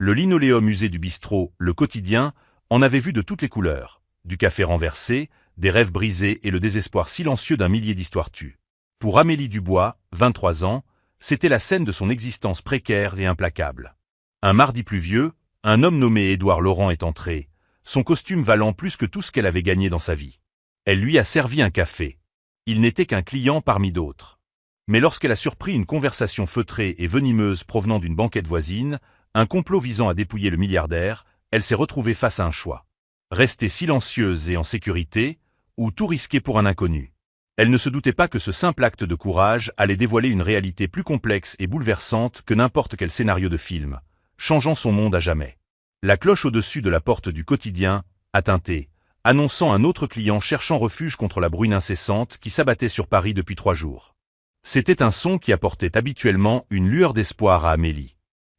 Le linoléum usé du bistrot, le quotidien, en avait vu de toutes les couleurs. Du café renversé, des rêves brisés et le désespoir silencieux d'un millier d'histoires tues. Pour Amélie Dubois, 23 ans, c'était la scène de son existence précaire et implacable. Un mardi pluvieux, un homme nommé Édouard Laurent est entré, son costume valant plus que tout ce qu'elle avait gagné dans sa vie. Elle lui a servi un café. Il n'était qu'un client parmi d'autres. Mais lorsqu'elle a surpris une conversation feutrée et venimeuse provenant d'une banquette voisine, un complot visant à dépouiller le milliardaire, elle s'est retrouvée face à un choix. Rester silencieuse et en sécurité, ou tout risquer pour un inconnu. Elle ne se doutait pas que ce simple acte de courage allait dévoiler une réalité plus complexe et bouleversante que n'importe quel scénario de film, changeant son monde à jamais. La cloche au-dessus de la porte du quotidien a tinté, annonçant un autre client cherchant refuge contre la bruine incessante qui s'abattait sur Paris depuis 3 jours. C'était un son qui apportait habituellement une lueur d'espoir à Amélie.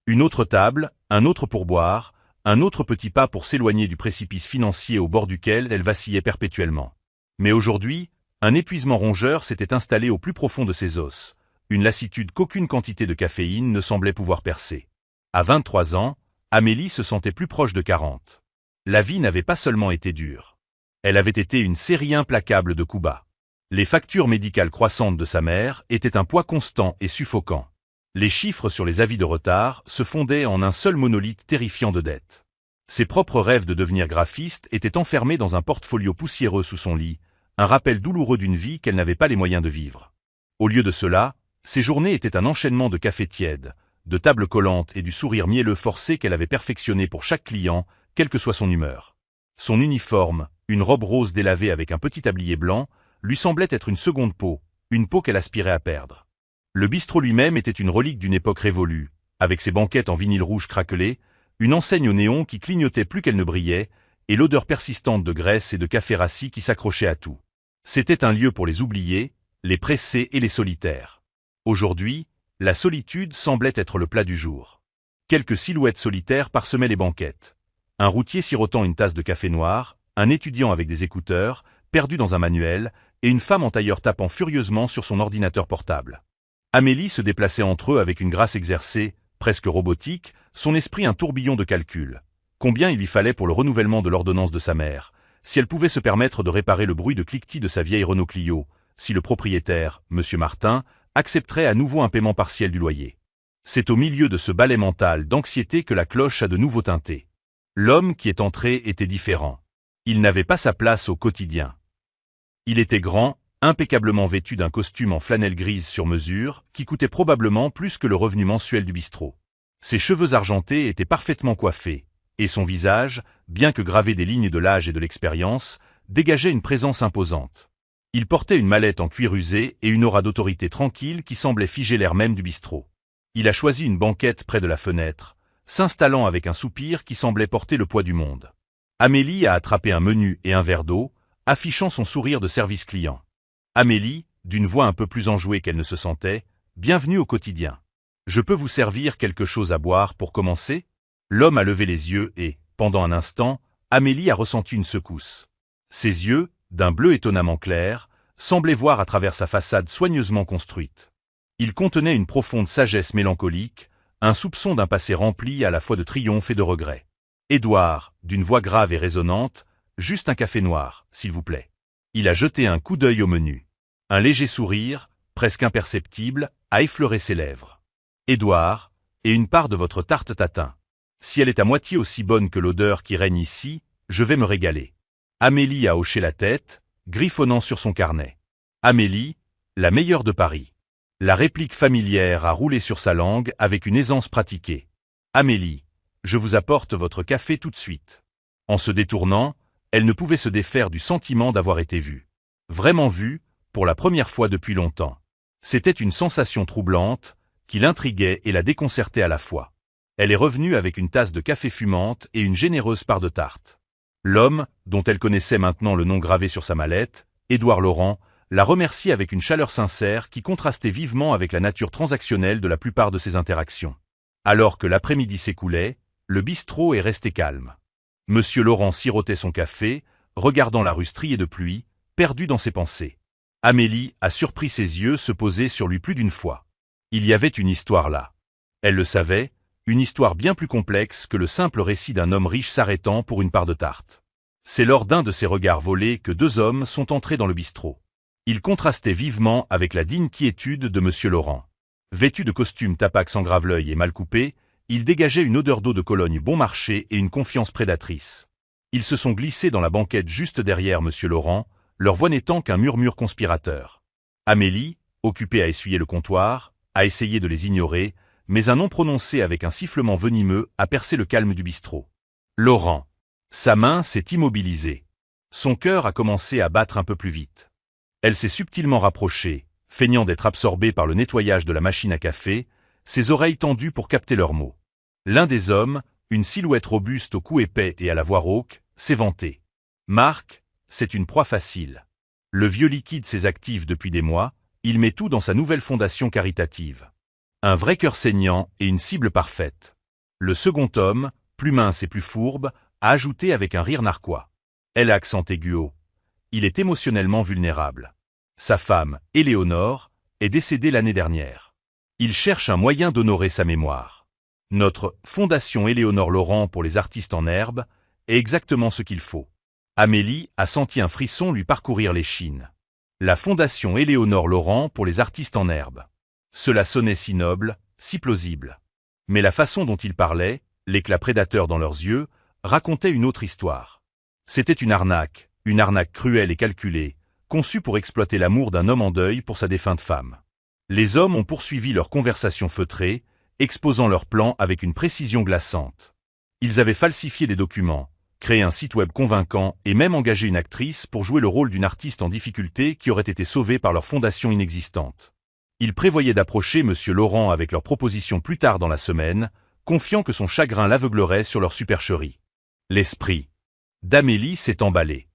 Une autre table, un autre pourboire, un autre petit pas pour s'éloigner du précipice financier au bord duquel elle vacillait perpétuellement. Mais aujourd'hui, un épuisement rongeur s'était installé au plus profond de ses os, une lassitude qu'aucune quantité de caféine ne semblait pouvoir percer. À 23 ans, Amélie se sentait plus proche de 40. La vie n'avait pas seulement été dure. Elle avait été une série implacable de coups bas. Les factures médicales croissantes de sa mère étaient un poids constant et suffocant. Les chiffres sur les avis de retard se fondaient en un seul monolithe terrifiant de dettes. Ses propres rêves de devenir graphiste étaient enfermés dans un portfolio poussiéreux sous son lit, un rappel douloureux d'une vie qu'elle n'avait pas les moyens de vivre. Au lieu de cela, ses journées étaient un enchaînement de cafés tièdes, de tables collantes et du sourire mielleux forcé qu'elle avait perfectionné pour chaque client, quelle que soit son humeur. Son uniforme, une robe rose délavée avec un petit tablier blanc, lui semblait être une seconde peau, une peau qu'elle aspirait à perdre. Le bistrot lui-même était une relique d'une époque révolue, avec ses banquettes en vinyle rouge craquelé, une enseigne au néon qui clignotait plus qu'elle ne brillait, et l'odeur persistante de graisse et de café rassis qui s'accrochait à tout. C'était un lieu pour les oubliés, les pressés et les solitaires. Aujourd'hui, la solitude semblait être le plat du jour. Quelques silhouettes solitaires parsemaient les banquettes. Un routier sirotant une tasse de café noir, un étudiant avec des écouteurs, perdu dans un manuel, et une femme en tailleur tapant furieusement sur son ordinateur portable. Amélie se déplaçait entre eux avec une grâce exercée, presque robotique, son esprit un tourbillon de calcul. Combien il lui fallait pour le renouvellement de l'ordonnance de sa mère, si elle pouvait se permettre de réparer le bruit de cliquetis de sa vieille Renault Clio, si le propriétaire, M. Martin, accepterait à nouveau un paiement partiel du loyer. C'est au milieu de ce balai mental d'anxiété que la cloche a de nouveau tinté. L'homme qui est entré était différent. Il n'avait pas sa place au quotidien. Il était grand, impeccablement vêtu d'un costume en flanelle grise sur mesure, qui coûtait probablement plus que le revenu mensuel du bistrot. Ses cheveux argentés étaient parfaitement coiffés, et son visage, bien que gravé des lignes de l'âge et de l'expérience, dégageait une présence imposante. Il portait une mallette en cuir usé et une aura d'autorité tranquille qui semblait figer l'air même du bistrot. Il a choisi une banquette près de la fenêtre, s'installant avec un soupir qui semblait porter le poids du monde. Amélie a attrapé un menu et un verre d'eau, affichant son sourire de service client. Amélie, d'une voix un peu plus enjouée qu'elle ne se sentait, « Bienvenue au quotidien. Je peux vous servir quelque chose à boire pour commencer ?» L'homme a levé les yeux et, pendant un instant, Amélie a ressenti une secousse. Ses yeux, d'un bleu étonnamment clair, semblaient voir à travers sa façade soigneusement construite. Ils contenaient une profonde sagesse mélancolique, un soupçon d'un passé rempli à la fois de triomphe et de regret. « Édouard, d'une voix grave et résonnante, juste un café noir, s'il vous plaît. » Il a jeté un coup d'œil au menu. Un léger sourire, presque imperceptible, a effleuré ses lèvres. « Édouard, et une part de votre tarte tatin. Si elle est à moitié aussi bonne que l'odeur qui règne ici, je vais me régaler. » Amélie a hoché la tête, griffonnant sur son carnet. Amélie, la meilleure de Paris. La réplique familière a roulé sur sa langue avec une aisance pratiquée. Amélie, je vous apporte votre café tout de suite. En se détournant, elle ne pouvait se défaire du sentiment d'avoir été vue. Vraiment vue, pour la première fois depuis longtemps. C'était une sensation troublante, qui l'intriguait et la déconcertait à la fois. Elle est revenue avec une tasse de café fumante et une généreuse part de tarte. L'homme, dont elle connaissait maintenant le nom gravé sur sa mallette, Édouard Laurent, la remercie avec une chaleur sincère qui contrastait vivement avec la nature transactionnelle de la plupart de ses interactions. Alors que l'après-midi s'écoulait, le bistrot est resté calme. Monsieur Laurent sirotait son café, regardant la rue striée de pluie, perdu dans ses pensées. Amélie a surpris ses yeux se poser sur lui plus d'une fois. Il y avait une histoire là. Elle le savait, Une histoire bien plus complexe que le simple récit d'un homme riche s'arrêtant pour une part de tarte. C'est lors d'un de ces regards volés que deux hommes sont entrés dans le bistrot. Ils contrastaient vivement avec la digne quiétude de Monsieur Laurent. Vêtu de costume tapax en grave-l'œil et mal coupé, il dégageait une odeur d'eau de Cologne bon marché et une confiance prédatrice. Ils se sont glissés dans la banquette juste derrière Monsieur Laurent, leur voix n'étant qu'un murmure conspirateur. Amélie, occupée à essuyer le comptoir, a essayé de les ignorer, mais un nom prononcé avec un sifflement venimeux a percé le calme du bistrot. Laurent. Sa main s'est immobilisée. Son cœur a commencé à battre un peu plus vite. Elle s'est subtilement rapprochée, feignant d'être absorbée par le nettoyage de la machine à café, ses oreilles tendues pour capter leurs mots. L'un des hommes, une silhouette robuste au cou épais et à la voix rauque, s'est vanté. Marc, c'est une proie facile. Le vieux liquide ses actifs depuis des mois, il met tout dans sa nouvelle fondation caritative. Un vrai cœur saignant et une cible parfaite. Le second homme, plus mince et plus fourbe, a ajouté avec un rire narquois. Elle a accent aigu. Il est émotionnellement vulnérable. Sa femme, Éléonore, est décédée l'année dernière. Il cherche un moyen d'honorer sa mémoire. Notre Fondation Éléonore Laurent pour les artistes en herbe est exactement ce qu'il faut. Amélie a senti un frisson lui parcourir l'échine. La Fondation Éléonore Laurent pour les artistes en herbe. Cela sonnait si noble, si plausible. Mais la façon dont ils parlaient, l'éclat prédateur dans leurs yeux, racontait une autre histoire. C'était une arnaque cruelle et calculée, conçue pour exploiter l'amour d'un homme en deuil pour sa défunte femme. Les hommes ont poursuivi leur conversation feutrée, exposant leurs plans avec une précision glaçante. Ils avaient falsifié des documents, créé un site web convaincant et même engagé une actrice pour jouer le rôle d'une artiste en difficulté qui aurait été sauvée par leur fondation inexistante. Ils prévoyaient d'approcher Monsieur Laurent avec leurs propositions plus tard dans la semaine, confiant que son chagrin l'aveuglerait sur leur supercherie. L'esprit d'Amélie s'est emballé.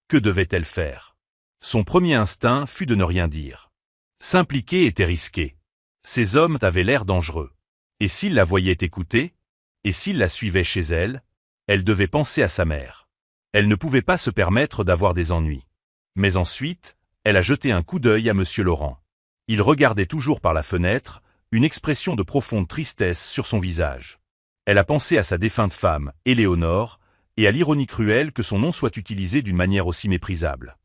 Que devait-elle faire? Son premier instinct fut de ne rien dire. S'impliquer était risqué. Ces hommes avaient l'air dangereux. Et s'ils la voyaient écouter? Et s'ils la suivaient chez elle? Elle devait penser à sa mère. Elle ne pouvait pas se permettre d'avoir des ennuis. Mais ensuite, elle a jeté un coup d'œil à Monsieur Laurent. Il regardait toujours par la fenêtre, une expression de profonde tristesse sur son visage. Elle a pensé à sa défunte femme, Éléonore, et à l'ironie cruelle que son nom soit utilisé d'une manière aussi méprisable.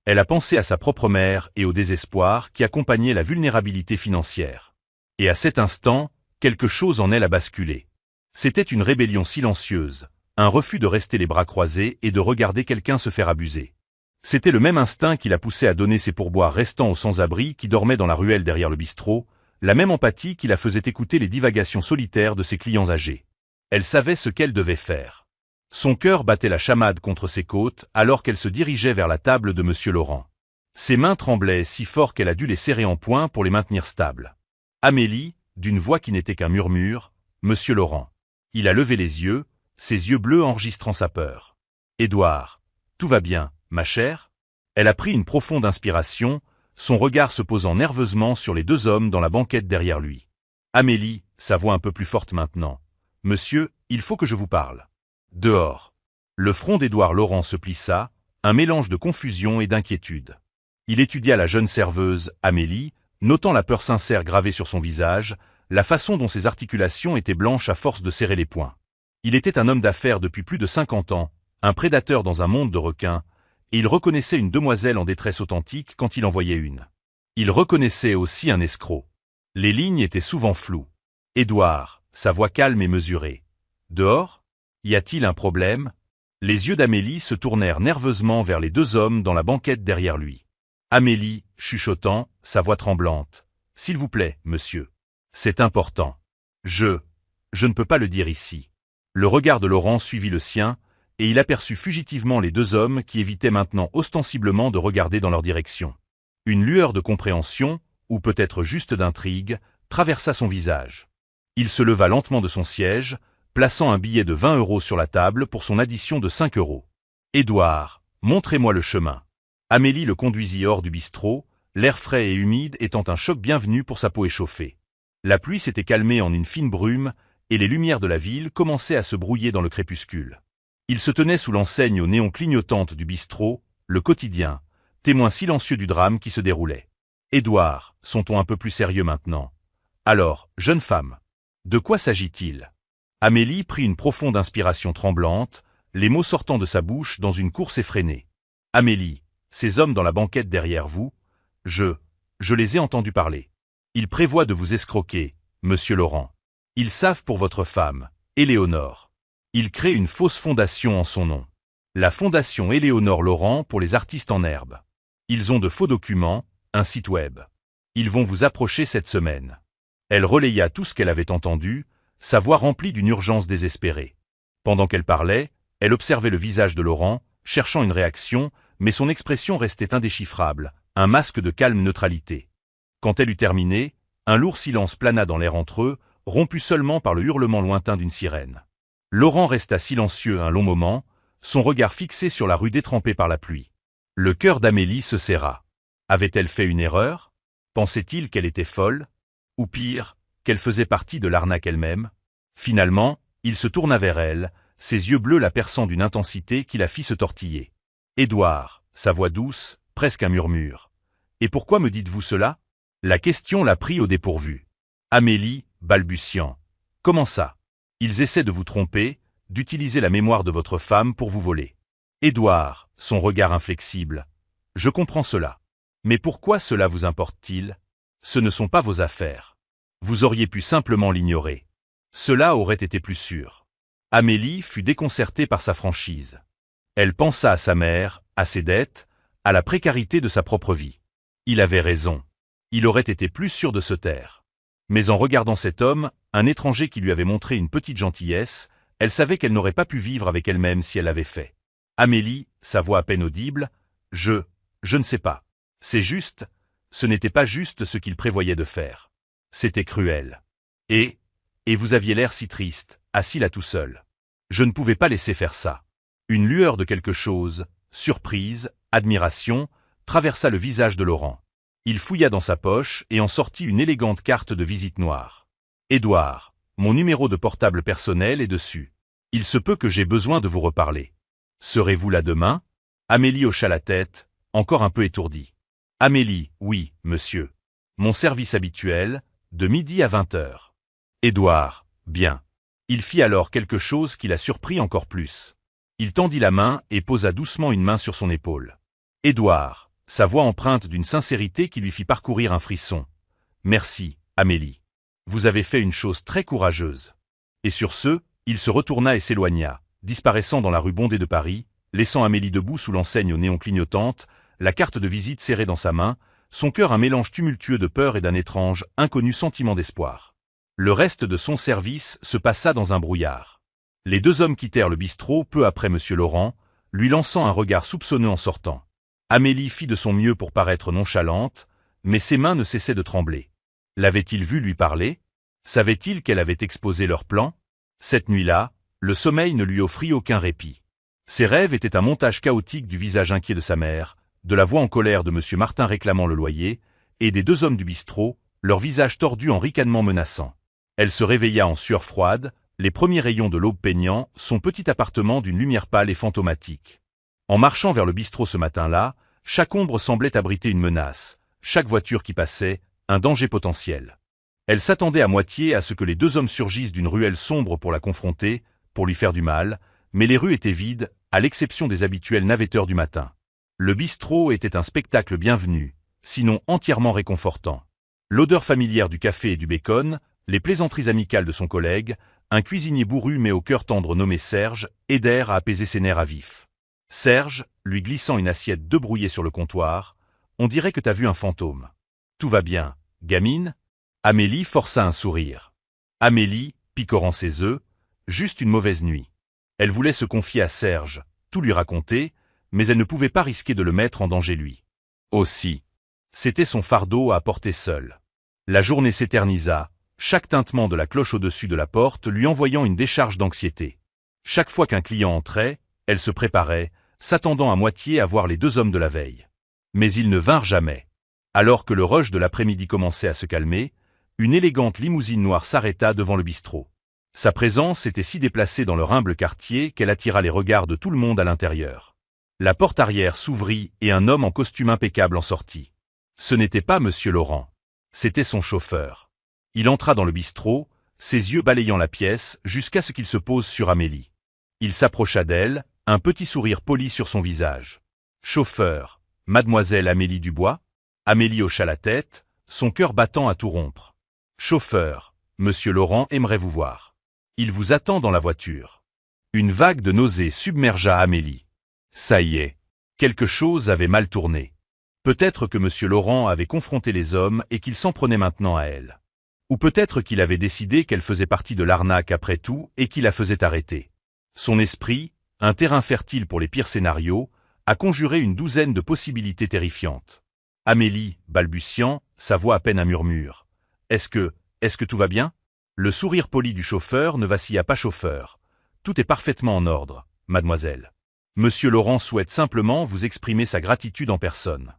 Elle a pensé à sa propre mère et au désespoir qui accompagnait la vulnérabilité financière. Et à cet instant, quelque chose en elle a basculé. C'était une rébellion silencieuse, un refus de rester les bras croisés et de regarder quelqu'un se faire abuser. C'était le même instinct qui l'a poussé à donner ses pourboires restants aux sans-abri qui dormaient dans la ruelle derrière le bistrot, la même empathie qui la faisait écouter les divagations solitaires de ses clients âgés. Elle savait ce qu'elle devait faire. Son cœur battait la chamade contre ses côtes alors qu'elle se dirigeait vers la table de Monsieur Laurent. Ses mains tremblaient si fort qu'elle a dû les serrer en poing pour les maintenir stables. Amélie, d'une voix qui n'était qu'un murmure, « Monsieur Laurent ». Il a levé les yeux, ses yeux bleus enregistrant sa peur. « Édouard, tout va bien, ma chère ?» Elle a pris une profonde inspiration, son regard se posant nerveusement sur les deux hommes dans la banquette derrière lui. Amélie, sa voix un peu plus forte maintenant. « Monsieur, il faut que je vous parle. » Dehors. Le front d'Édouard Laurent se plissa, un mélange de confusion et d'inquiétude. Il étudia la jeune serveuse, Amélie, notant la peur sincère gravée sur son visage, la façon dont ses articulations étaient blanches à force de serrer les poings. Il était un homme d'affaires depuis plus de 50 ans, un prédateur dans un monde de requins, et il reconnaissait une demoiselle en détresse authentique quand il en voyait une. Il reconnaissait aussi un escroc. Les lignes étaient souvent floues. Édouard, sa voix calme et mesurée. Dehors? Y a-t-il un problème? Les yeux d'Amélie se tournèrent nerveusement vers les deux hommes dans la banquette derrière lui. Amélie, chuchotant, sa voix tremblante. « S'il vous plaît, monsieur. C'est important. Je ne peux pas le dire ici. » Le regard de Laurent suivit le sien, et il aperçut fugitivement les deux hommes qui évitaient maintenant ostensiblement de regarder dans leur direction. Une lueur de compréhension, ou peut-être juste d'intrigue, traversa son visage. Il se leva lentement de son siège, plaçant un billet de 20 € sur la table pour son addition de 5 €. « Édouard, montrez-moi le chemin. » Amélie le conduisit hors du bistrot, l'air frais et humide étant un choc bienvenu pour sa peau échauffée. La pluie s'était calmée en une fine brume, et les lumières de la ville commençaient à se brouiller dans le crépuscule. Il se tenait sous l'enseigne aux néons clignotante du bistrot, le quotidien, témoin silencieux du drame qui se déroulait. « Édouard, son ton un peu plus sérieux maintenant. Alors, jeune femme, de quoi s'agit-il ? Amélie prit une profonde inspiration tremblante, les mots sortant de sa bouche dans une course effrénée. « Amélie, ces hommes dans la banquette derrière vous, je les ai entendus parler. Ils prévoient de vous escroquer, monsieur Laurent. Ils savent pour votre femme, Éléonore. Ils créent une fausse fondation en son nom. La fondation Éléonore Laurent pour les artistes en herbe. Ils ont de faux documents, un site web. Ils vont vous approcher cette semaine. » Elle relaya tout ce qu'elle avait entendu, sa voix remplie d'une urgence désespérée. Pendant qu'elle parlait, elle observait le visage de Laurent, cherchant une réaction, mais son expression restait indéchiffrable, un masque de calme neutralité. Quand elle eut terminé, un lourd silence plana dans l'air entre eux, rompu seulement par le hurlement lointain d'une sirène. Laurent resta silencieux un long moment, son regard fixé sur la rue détrempée par la pluie. Le cœur d'Amélie se serra. Avait-elle fait une erreur? Pensait-il qu'elle était folle? Ou pire, qu'elle faisait partie de l'arnaque elle-même? Finalement, il se tourna vers elle, ses yeux bleus la perçant d'une intensité qui la fit se tortiller. « Édouard », sa voix douce, presque un murmure. « Et pourquoi me dites-vous cela ?» La question la prit au dépourvu. Amélie, balbutiant. « Comment ça? Ils essaient de vous tromper, d'utiliser la mémoire de votre femme pour vous voler. » Édouard, son regard inflexible. « Je comprends cela. Mais pourquoi cela vous importe-t-il? Ce ne sont pas vos affaires. Vous auriez pu simplement l'ignorer. Cela aurait été plus sûr. » Amélie fut déconcertée par sa franchise. Elle pensa à sa mère, à ses dettes, à la précarité de sa propre vie. Il avait raison. Il aurait été plus sûr de se taire. Mais en regardant cet homme, un étranger qui lui avait montré une petite gentillesse, elle savait qu'elle n'aurait pas pu vivre avec elle-même si elle l'avait fait. Amélie, sa voix à peine audible, « Je ne sais pas. C'est juste, ce n'était pas juste ce qu'il prévoyait de faire. C'était cruel. Et vous aviez l'air si triste, assis là tout seul. Je ne pouvais pas laisser faire ça. » Une lueur de quelque chose, surprise, admiration, traversa le visage de Laurent. Il fouilla dans sa poche et en sortit une élégante carte de visite noire. « Édouard, mon numéro de portable personnel est dessus. Il se peut que j'aie besoin de vous reparler. Serez-vous là demain ?» Amélie hocha la tête, encore un peu étourdie. « Amélie, oui, monsieur. Mon service habituel, de midi à 20h. » Édouard, bien. Il fit alors quelque chose qui la surprit encore plus. Il tendit la main et posa doucement une main sur son épaule. « Édouard », sa voix empreinte d'une sincérité qui lui fit parcourir un frisson. « Merci, Amélie. Vous avez fait une chose très courageuse. » Et sur ce, il se retourna et s'éloigna, disparaissant dans la rue bondée de Paris, laissant Amélie debout sous l'enseigne aux néons clignotante, la carte de visite serrée dans sa main, son cœur un mélange tumultueux de peur et d'un étrange, inconnu sentiment d'espoir. Le reste de son service se passa dans un brouillard. Les deux hommes quittèrent le bistrot peu après monsieur Laurent, lui lançant un regard soupçonneux en sortant. Amélie fit de son mieux pour paraître nonchalante, mais ses mains ne cessaient de trembler. L'avait-il vu lui parler? Savait-il qu'elle avait exposé leur plan? Cette nuit-là, le sommeil ne lui offrit aucun répit. Ses rêves étaient un montage chaotique du visage inquiet de sa mère, de la voix en colère de monsieur Martin réclamant le loyer, et des deux hommes du bistrot, leurs visages tordus en ricanement menaçant. Elle se réveilla en sueur froide, les premiers rayons de l'aube peignant son petit appartement d'une lumière pâle et fantomatique. En marchant vers le bistrot ce matin-là, chaque ombre semblait abriter une menace, chaque voiture qui passait, un danger potentiel. Elle s'attendait à moitié à ce que les deux hommes surgissent d'une ruelle sombre pour la confronter, pour lui faire du mal, mais les rues étaient vides, à l'exception des habituels navetteurs du matin. Le bistrot était un spectacle bienvenu, sinon entièrement réconfortant. L'odeur familière du café et du bacon, les plaisanteries amicales de son collègue, un cuisinier bourru mais au cœur tendre nommé Serge, aidèrent à apaiser ses nerfs à vif. Serge, lui glissant une assiette d'œufs brouillés sur le comptoir, « On dirait que t'as vu un fantôme. Tout va bien, gamine ?» Amélie força un sourire. Amélie, picorant ses œufs, juste une mauvaise nuit. Elle voulait se confier à Serge, tout lui raconter, mais elle ne pouvait pas risquer de le mettre en danger lui. Aussi. C'était son fardeau à porter seul. La journée s'éternisa, chaque tintement de la cloche au-dessus de la porte lui envoyant une décharge d'anxiété. Chaque fois qu'un client entrait, elle se préparait, s'attendant à moitié à voir les deux hommes de la veille. Mais ils ne vinrent jamais. Alors que le rush de l'après-midi commençait à se calmer, une élégante limousine noire s'arrêta devant le bistrot. Sa présence était si déplacée dans leur humble quartier qu'elle attira les regards de tout le monde à l'intérieur. La porte arrière s'ouvrit et un homme en costume impeccable en sortit. Ce n'était pas monsieur Laurent. C'était son chauffeur. Il entra dans le bistrot, ses yeux balayant la pièce jusqu'à ce qu'il se pose sur Amélie. Il s'approcha d'elle, un petit sourire poli sur son visage. « Chauffeur, mademoiselle Amélie Dubois ?» Amélie hocha la tête, son cœur battant à tout rompre. « Chauffeur, monsieur Laurent aimerait vous voir. Il vous attend dans la voiture. » Une vague de nausée submergea Amélie. Ça y est, quelque chose avait mal tourné. Peut-être que monsieur Laurent avait confronté les hommes et qu'il s'en prenait maintenant à elle. Ou peut-être qu'il avait décidé qu'elle faisait partie de l'arnaque après tout et qu'il la faisait arrêter. Son esprit, un terrain fertile pour les pires scénarios, a conjuré une douzaine de possibilités terrifiantes. Amélie, balbutiant, sa voix à peine un murmure. « Est-ce que tout va bien ?» Le sourire poli du chauffeur ne vacilla pas. « Chauffeur, tout est parfaitement en ordre, mademoiselle. Monsieur Laurent souhaite simplement vous exprimer sa gratitude en personne. »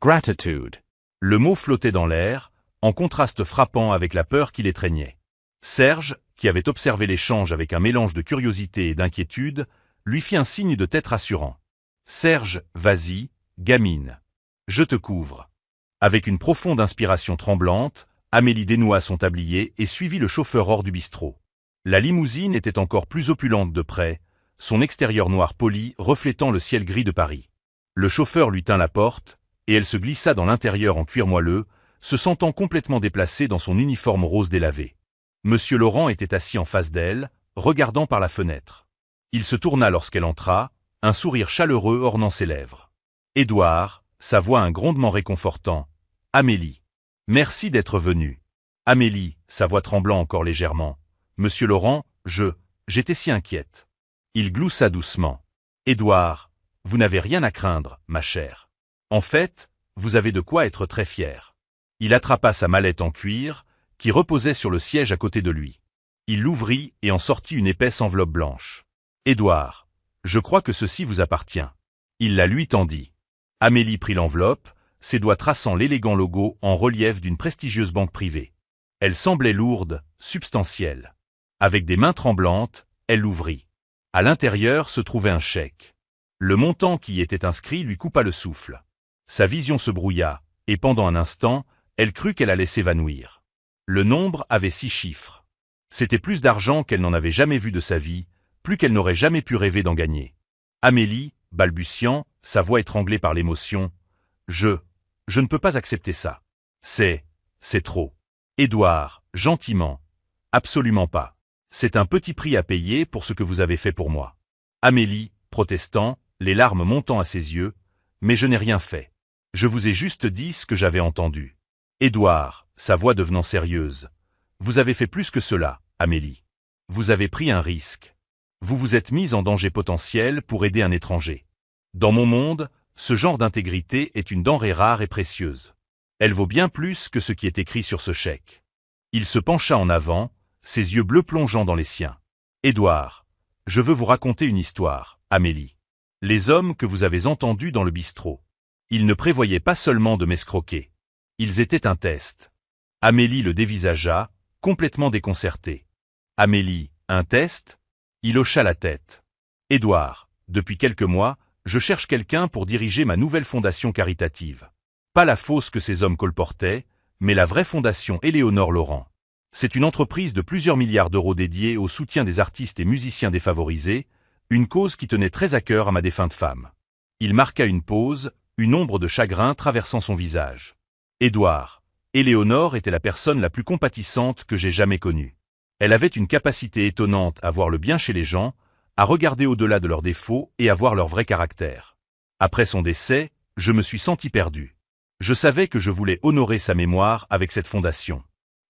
Gratitude. Le mot flottait dans l'air, en contraste frappant avec la peur qui l'étreignait. Serge, qui avait observé l'échange avec un mélange de curiosité et d'inquiétude, lui fit un signe de tête rassurant. « Serge, vas-y, gamine. Je te couvre. » Avec une profonde inspiration tremblante, Amélie dénoua son tablier et suivit le chauffeur hors du bistrot. La limousine était encore plus opulente de près, son extérieur noir poli reflétant le ciel gris de Paris. Le chauffeur lui tint la porte, et elle se glissa dans l'intérieur en cuir moelleux, se sentant complètement déplacée dans son uniforme rose délavé. Monsieur Laurent était assis en face d'elle, regardant par la fenêtre. Il se tourna lorsqu'elle entra, un sourire chaleureux ornant ses lèvres. « Édouard », sa voix un grondement réconfortant. « Amélie. Merci d'être venue. » Amélie, sa voix tremblant encore légèrement. « Monsieur Laurent, j'étais si inquiète. » Il gloussa doucement. « Édouard, vous n'avez rien à craindre, ma chère. En fait, vous avez de quoi être très fière. » Il attrapa sa mallette en cuir, qui reposait sur le siège à côté de lui. Il l'ouvrit et en sortit une épaisse enveloppe blanche. « Édouard, je crois que ceci vous appartient. » Il la lui tendit. Amélie prit l'enveloppe, ses doigts traçant l'élégant logo en relief d'une prestigieuse banque privée. Elle semblait lourde, substantielle. Avec des mains tremblantes, elle l'ouvrit. À l'intérieur se trouvait un chèque. Le montant qui y était inscrit lui coupa le souffle. Sa vision se brouilla, et pendant un instant, elle crut qu'elle allait s'évanouir. Le nombre avait 6 chiffres. C'était plus d'argent qu'elle n'en avait jamais vu de sa vie, plus qu'elle n'aurait jamais pu rêver d'en gagner. Amélie, balbutiant, sa voix étranglée par l'émotion. « Je ne peux pas accepter ça. C'est trop. Édouard, gentiment. Absolument pas. C'est un petit prix à payer pour ce que vous avez fait pour moi. » Amélie, protestant, les larmes montant à ses yeux. « Mais je n'ai rien fait. Je vous ai juste dit ce que j'avais entendu. » Édouard, sa voix devenant sérieuse. « Vous avez fait plus que cela, Amélie. Vous avez pris un risque. Vous vous êtes mise en danger potentiel pour aider un étranger. Dans mon monde, ce genre d'intégrité est une denrée rare et précieuse. Elle vaut bien plus que ce qui est écrit sur ce chèque. » Il se pencha en avant, ses yeux bleus plongeant dans les siens. « Édouard, je veux vous raconter une histoire, Amélie. Les hommes que vous avez entendus dans le bistrot. Ils ne prévoyaient pas seulement de m'escroquer. Ils étaient un test. » Amélie le dévisagea, complètement déconcertée. « Amélie, un test ?» Il hocha la tête. « Édouard, depuis quelques mois, je cherche quelqu'un pour diriger ma nouvelle fondation caritative. Pas la fausse que ces hommes colportaient, mais la vraie fondation Éléonore Laurent. C'est une entreprise de plusieurs milliards d'euros dédiée au soutien des artistes et musiciens défavorisés, une cause qui tenait très à cœur à ma défunte femme. » Il marqua une pause, une ombre de chagrin traversant son visage. « Édouard, Éléonore était la personne la plus compatissante que j'ai jamais connue. Elle avait une capacité étonnante à voir le bien chez les gens, à regarder au-delà de leurs défauts et à voir leur vrai caractère. Après son décès, je me suis senti perdu. Je savais que je voulais honorer sa mémoire avec cette fondation.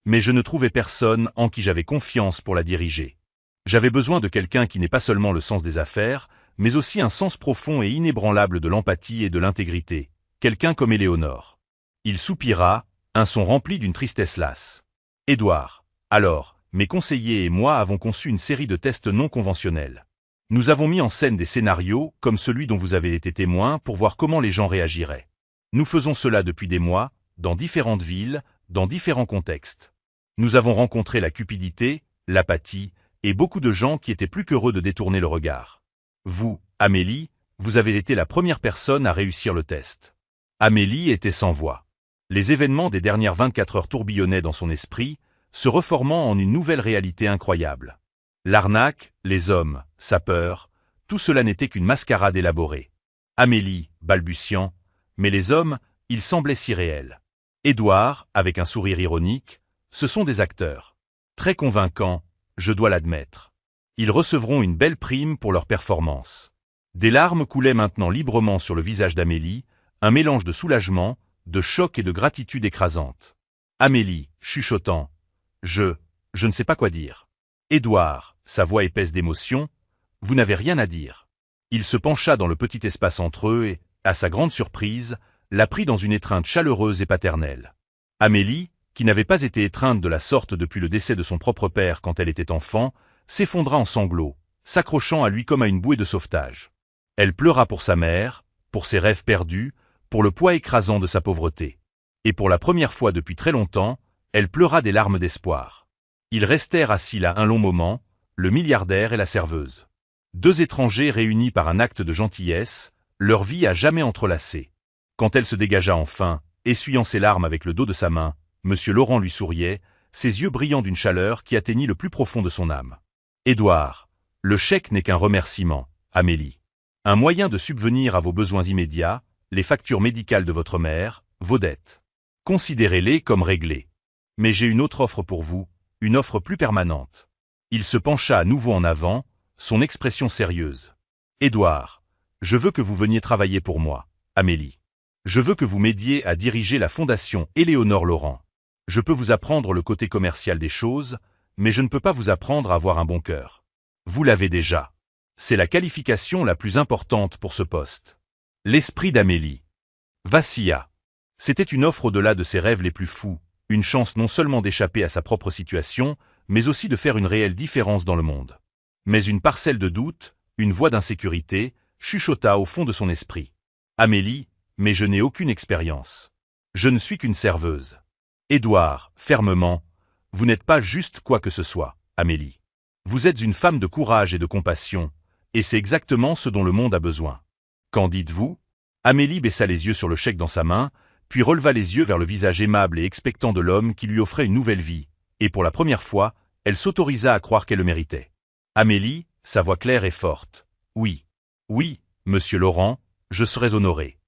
Mais je ne trouvais personne en qui j'avais confiance pour la diriger. J'avais besoin de quelqu'un qui n'ait pas seulement le sens des affaires, mais aussi un sens profond et inébranlable de l'empathie et de l'intégrité, quelqu'un comme Éléonore. » Il soupira, un son rempli d'une tristesse lasse. « Édouard, alors, mes conseillers et moi avons conçu une série de tests non conventionnels. Nous avons mis en scène des scénarios, comme celui dont vous avez été témoin, pour voir comment les gens réagiraient. Nous faisons cela depuis des mois, dans différentes villes, dans différents contextes. Nous avons rencontré la cupidité, l'apathie, et beaucoup de gens qui étaient plus qu'heureux de détourner le regard. Vous, Amélie, vous avez été la première personne à réussir le test. » Amélie était sans voix. Les événements des dernières 24 heures tourbillonnaient dans son esprit, se reformant en une nouvelle réalité incroyable. L'arnaque, les hommes, sa peur, tout cela n'était qu'une mascarade élaborée. Amélie, balbutiant, mais les hommes, ils semblaient si réels. Édouard, avec un sourire ironique, ce sont des acteurs. Très convaincants, je dois l'admettre. Ils recevront une belle prime pour leur performance. Des larmes coulaient maintenant librement sur le visage d'Amélie, un mélange de soulagement, de choc et de gratitude écrasante. Amélie, chuchotant. Je ne sais pas quoi dire. Édouard, sa voix épaisse d'émotion. Vous n'avez rien à dire. Il se pencha dans le petit espace entre eux et, à sa grande surprise, la prit dans une étreinte chaleureuse et paternelle. Amélie, qui n'avait pas été étreinte de la sorte depuis le décès de son propre père quand elle était enfant, s'effondra en sanglots, s'accrochant à lui comme à une bouée de sauvetage. Elle pleura pour sa mère, pour ses rêves perdus, pour le poids écrasant de sa pauvreté. Et pour la première fois depuis très longtemps, elle pleura des larmes d'espoir. Ils restèrent assis là un long moment, le milliardaire et la serveuse. Deux étrangers réunis par un acte de gentillesse, leur vie à jamais entrelacée. Quand elle se dégagea enfin, essuyant ses larmes avec le dos de sa main, Monsieur Laurent lui souriait, ses yeux brillant d'une chaleur qui atteignit le plus profond de son âme. Édouard, le chèque n'est qu'un remerciement, Amélie. Un moyen de subvenir à vos besoins immédiats, les factures médicales de votre mère, vos dettes. Considérez-les comme réglées. Mais j'ai une autre offre pour vous, une offre plus permanente. Il se pencha à nouveau en avant, son expression sérieuse. Édouard, je veux que vous veniez travailler pour moi, Amélie. Je veux que vous m'aidiez à diriger la fondation Éléonore Laurent. Je peux vous apprendre le côté commercial des choses, mais je ne peux pas vous apprendre à avoir un bon cœur. Vous l'avez déjà. C'est la qualification la plus importante pour ce poste. L'esprit d'Amélie vacilla. C'était une offre au-delà de ses rêves les plus fous, une chance non seulement d'échapper à sa propre situation, mais aussi de faire une réelle différence dans le monde. Mais une parcelle de doute, une voix d'insécurité, chuchota au fond de son esprit. Amélie, mais je n'ai aucune expérience. Je ne suis qu'une serveuse. Édouard, fermement, vous n'êtes pas juste quoi que ce soit, Amélie. Vous êtes une femme de courage et de compassion, et c'est exactement ce dont le monde a besoin. Qu'en dites-vous? Amélie baissa les yeux sur le chèque dans sa main, puis releva les yeux vers le visage aimable et expectant de l'homme qui lui offrait une nouvelle vie, et pour la première fois, elle s'autorisa à croire qu'elle le méritait. Amélie, sa voix claire et forte. Oui. Oui, monsieur Laurent, je serais honoré.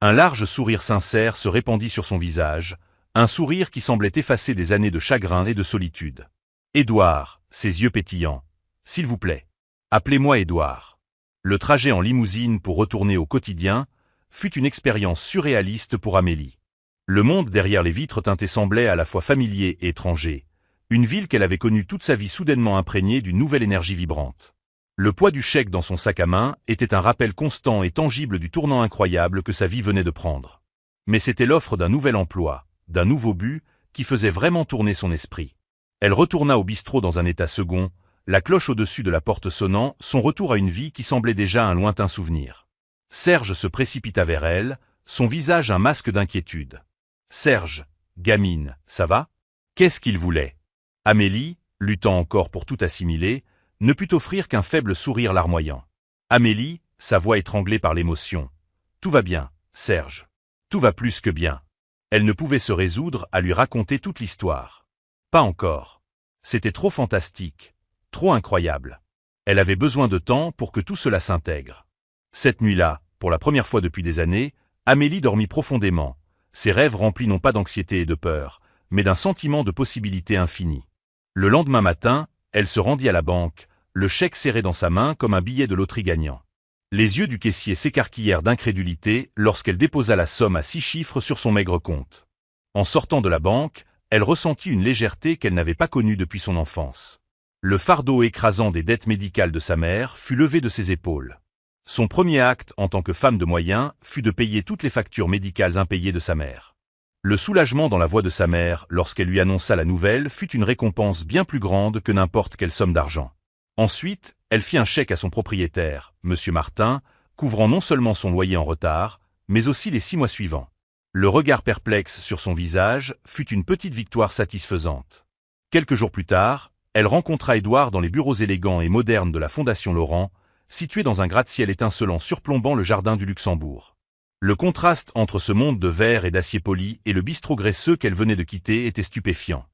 Un large sourire sincère se répandit sur son visage, un sourire qui semblait effacer des années de chagrin et de solitude. Édouard, ses yeux pétillants. S'il vous plaît. Appelez-moi Édouard. Le trajet en limousine pour retourner au quotidien fut une expérience surréaliste pour Amélie. Le monde derrière les vitres teintées semblait à la fois familier et étranger, une ville qu'elle avait connue toute sa vie soudainement imprégnée d'une nouvelle énergie vibrante. Le poids du chèque dans son sac à main était un rappel constant et tangible du tournant incroyable que sa vie venait de prendre. Mais c'était l'offre d'un nouvel emploi, d'un nouveau but, qui faisait vraiment tourner son esprit. Elle retourna au bistrot dans un état second, la cloche au-dessus de la porte sonnant, son retour à une vie qui semblait déjà un lointain souvenir. Serge se précipita vers elle, son visage un masque d'inquiétude. Serge, gamine, ça va? Qu'est-ce qu'il voulait? Amélie, luttant encore pour tout assimiler, ne put offrir qu'un faible sourire larmoyant. Amélie, sa voix étranglée par l'émotion. Tout va bien, Serge. Tout va plus que bien. Elle ne pouvait se résoudre à lui raconter toute l'histoire. Pas encore. C'était trop fantastique, trop incroyable. Elle avait besoin de temps pour que tout cela s'intègre. Cette nuit-là, pour la première fois depuis des années, Amélie dormit profondément, ses rêves remplis non pas d'anxiété et de peur, mais d'un sentiment de possibilité infinie. Le lendemain matin, elle se rendit à la banque, le chèque serré dans sa main comme un billet de loterie gagnant. Les yeux du caissier s'écarquillèrent d'incrédulité lorsqu'elle déposa la somme à 6 chiffres sur son maigre compte. En sortant de la banque, elle ressentit une légèreté qu'elle n'avait pas connue depuis son enfance. Le fardeau écrasant des dettes médicales de sa mère fut levé de ses épaules. Son premier acte en tant que femme de moyens fut de payer toutes les factures médicales impayées de sa mère. Le soulagement dans la voix de sa mère lorsqu'elle lui annonça la nouvelle fut une récompense bien plus grande que n'importe quelle somme d'argent. Ensuite, elle fit un chèque à son propriétaire, Monsieur Martin, couvrant non seulement son loyer en retard, mais aussi les 6 mois suivants. Le regard perplexe sur son visage fut une petite victoire satisfaisante. Quelques jours plus tard, elle rencontra Édouard dans les bureaux élégants et modernes de la Fondation Laurent, situés dans un gratte-ciel étincelant surplombant le jardin du Luxembourg. Le contraste entre ce monde de verre et d'acier poli et le bistrot graisseux qu'elle venait de quitter était stupéfiant.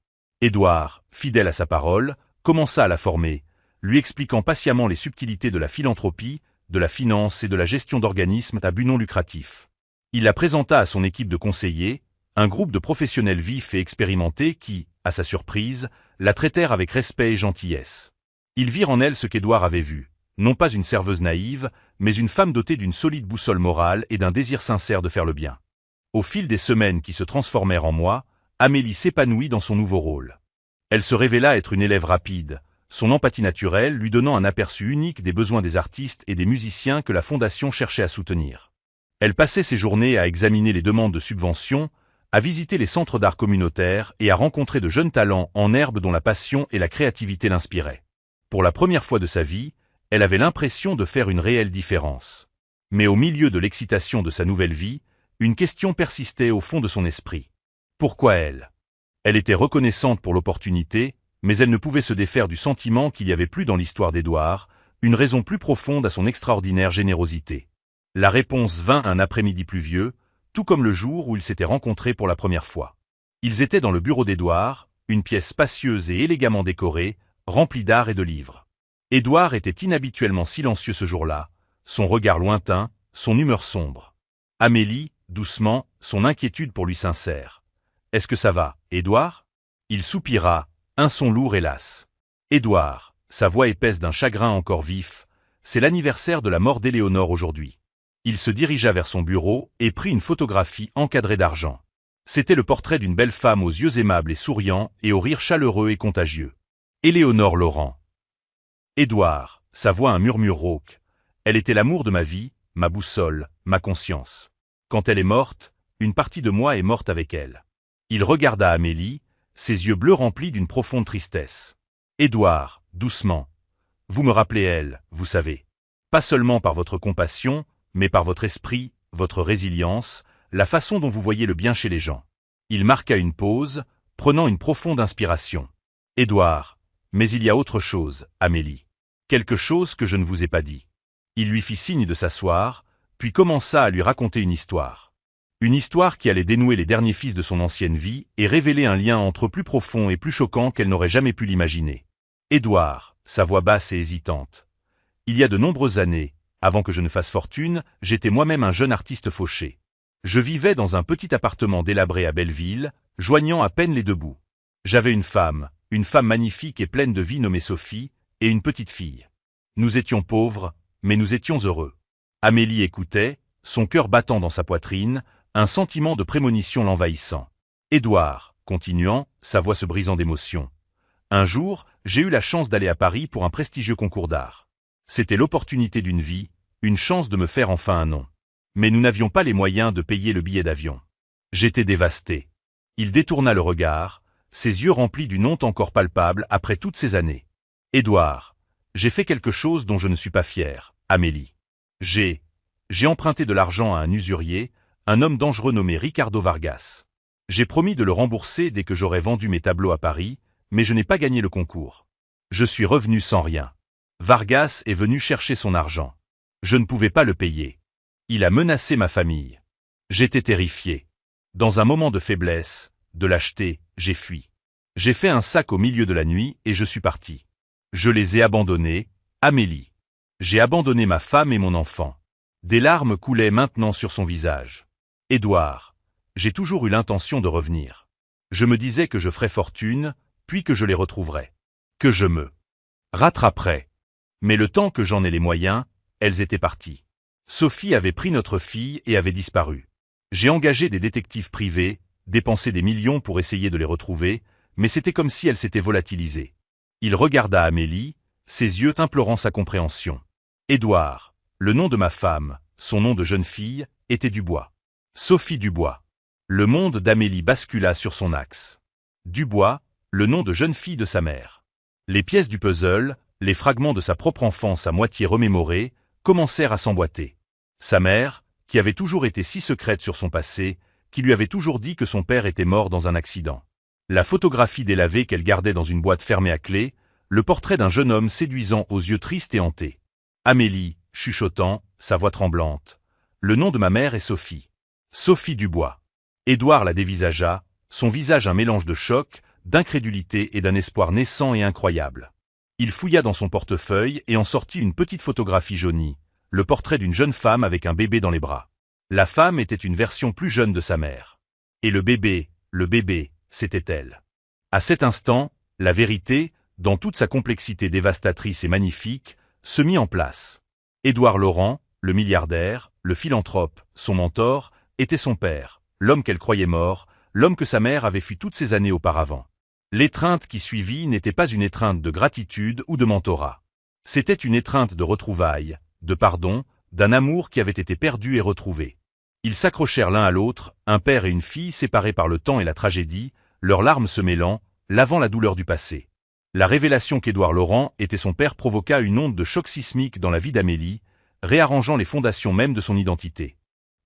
Édouard, fidèle à sa parole, commença à la former, lui expliquant patiemment les subtilités de la philanthropie, de la finance et de la gestion d'organismes à but non lucratif. Il la présenta à son équipe de conseillers, un groupe de professionnels vifs et expérimentés qui, à sa surprise, la traitèrent avec respect et gentillesse. Ils virent en elle ce qu'Édouard avait vu, non pas une serveuse naïve, mais une femme dotée d'une solide boussole morale et d'un désir sincère de faire le bien. Au fil des semaines qui se transformèrent en mois, Amélie s'épanouit dans son nouveau rôle. Elle se révéla être une élève rapide, son empathie naturelle lui donnant un aperçu unique des besoins des artistes et des musiciens que la Fondation cherchait à soutenir. Elle passait ses journées à examiner les demandes de subventions, à visiter les centres d'art communautaires et à rencontrer de jeunes talents en herbe dont la passion et la créativité l'inspiraient. Pour la première fois de sa vie, elle avait l'impression de faire une réelle différence. Mais au milieu de l'excitation de sa nouvelle vie, une question persistait au fond de son esprit. Pourquoi elle? Elle était reconnaissante pour l'opportunité, mais elle ne pouvait se défaire du sentiment qu'il y avait plus dans l'histoire d'Édouard, une raison plus profonde à son extraordinaire générosité. La réponse vint un après-midi pluvieux, tout comme le jour où ils s'étaient rencontrés pour la première fois. Ils étaient dans le bureau d'Édouard, une pièce spacieuse et élégamment décorée, remplie d'art et de livres. Édouard était inhabituellement silencieux ce jour-là, son regard lointain, son humeur sombre. Amélie, doucement, son inquiétude pour lui sincère. « Est-ce que ça va, Édouard ?» Il soupira, un son lourd et las. « Édouard, sa voix épaisse d'un chagrin encore vif, c'est l'anniversaire de la mort d'Éléonore aujourd'hui. » Il se dirigea vers son bureau et prit une photographie encadrée d'argent. C'était le portrait d'une belle femme aux yeux aimables et souriants et au rire chaleureux et contagieux. Éléonore Laurent. Édouard, sa voix un murmure rauque. Elle était l'amour de ma vie, ma boussole, ma conscience. Quand elle est morte, une partie de moi est morte avec elle. Il regarda Amélie, ses yeux bleus remplis d'une profonde tristesse. Édouard, doucement. Vous me rappelez elle, vous savez. Pas seulement par votre compassion, mais par votre esprit, votre résilience, la façon dont vous voyez le bien chez les gens. Il marqua une pause, prenant une profonde inspiration. Édouard, mais il y a autre chose, Amélie. Quelque chose que je ne vous ai pas dit. Il lui fit signe de s'asseoir, puis commença à lui raconter une histoire. Une histoire qui allait dénouer les derniers fils de son ancienne vie et révéler un lien entre eux plus profond et plus choquant qu'elle n'aurait jamais pu l'imaginer. Édouard, sa voix basse et hésitante. Il y a de nombreuses années, avant que je ne fasse fortune, j'étais moi-même un jeune artiste fauché. Je vivais dans un petit appartement délabré à Belleville, joignant à peine les deux bouts. J'avais une femme magnifique et pleine de vie nommée Sophie, et une petite fille. Nous étions pauvres, mais nous étions heureux. Amélie écoutait, son cœur battant dans sa poitrine, un sentiment de prémonition l'envahissant. Édouard, continuant, sa voix se brisant d'émotion. Un jour, j'ai eu la chance d'aller à Paris pour un prestigieux concours d'art. C'était l'opportunité d'une vie, une chance de me faire enfin un nom. Mais nous n'avions pas les moyens de payer le billet d'avion. J'étais dévasté. Il détourna le regard, ses yeux remplis d'une honte encore palpable après toutes ces années. Édouard, j'ai fait quelque chose dont je ne suis pas fier, Amélie. J'ai emprunté de l'argent à un usurier, un homme dangereux nommé Ricardo Vargas. J'ai promis de le rembourser dès que j'aurais vendu mes tableaux à Paris, mais je n'ai pas gagné le concours. Je suis revenu sans rien. Vargas est venu chercher son argent. Je ne pouvais pas le payer. Il a menacé ma famille. J'étais terrifié. Dans un moment de faiblesse, de lâcheté, j'ai fui. J'ai fait un sac au milieu de la nuit et je suis parti. Je les ai abandonnés, Amélie. J'ai abandonné ma femme et mon enfant. Des larmes coulaient maintenant sur son visage. Édouard, j'ai toujours eu l'intention de revenir. Je me disais que je ferais fortune, puis que je les retrouverais. Que je me rattraperais. Mais le temps que j'en ai les moyens, elles étaient parties. Sophie avait pris notre fille et avait disparu. J'ai engagé des détectives privés, dépensé des millions pour essayer de les retrouver, mais c'était comme si elles s'étaient volatilisées. Il regarda Amélie, ses yeux implorant sa compréhension. Édouard, le nom de ma femme, son nom de jeune fille, était Dubois. Sophie Dubois. Le monde d'Amélie bascula sur son axe. Dubois, le nom de jeune fille de sa mère. Les pièces du puzzle, les fragments de sa propre enfance à moitié remémorés, commencèrent à s'emboîter. Sa mère, qui avait toujours été si secrète sur son passé, qui lui avait toujours dit que son père était mort dans un accident. La photographie délavée qu'elle gardait dans une boîte fermée à clé, le portrait d'un jeune homme séduisant aux yeux tristes et hantés. Amélie, chuchotant, sa voix tremblante. Le nom de ma mère est Sophie. Sophie Dubois. Édouard la dévisagea, son visage un mélange de choc, d'incrédulité et d'un espoir naissant et incroyable. Il fouilla dans son portefeuille et en sortit une petite photographie jaunie, le portrait d'une jeune femme avec un bébé dans les bras. La femme était une version plus jeune de sa mère. Et le bébé, c'était elle. À cet instant, la vérité, dans toute sa complexité dévastatrice et magnifique, se mit en place. Édouard Laurent, le milliardaire, le philanthrope, son mentor, était son père, l'homme qu'elle croyait mort, l'homme que sa mère avait fui toutes ces années auparavant. L'étreinte qui suivit n'était pas une étreinte de gratitude ou de mentorat. C'était une étreinte de retrouvailles, de pardon, d'un amour qui avait été perdu et retrouvé. Ils s'accrochèrent l'un à l'autre, un père et une fille séparés par le temps et la tragédie, leurs larmes se mêlant, lavant la douleur du passé. La révélation qu'Édouard Laurent était son père provoqua une onde de choc sismique dans la vie d'Amélie, réarrangeant les fondations même de son identité.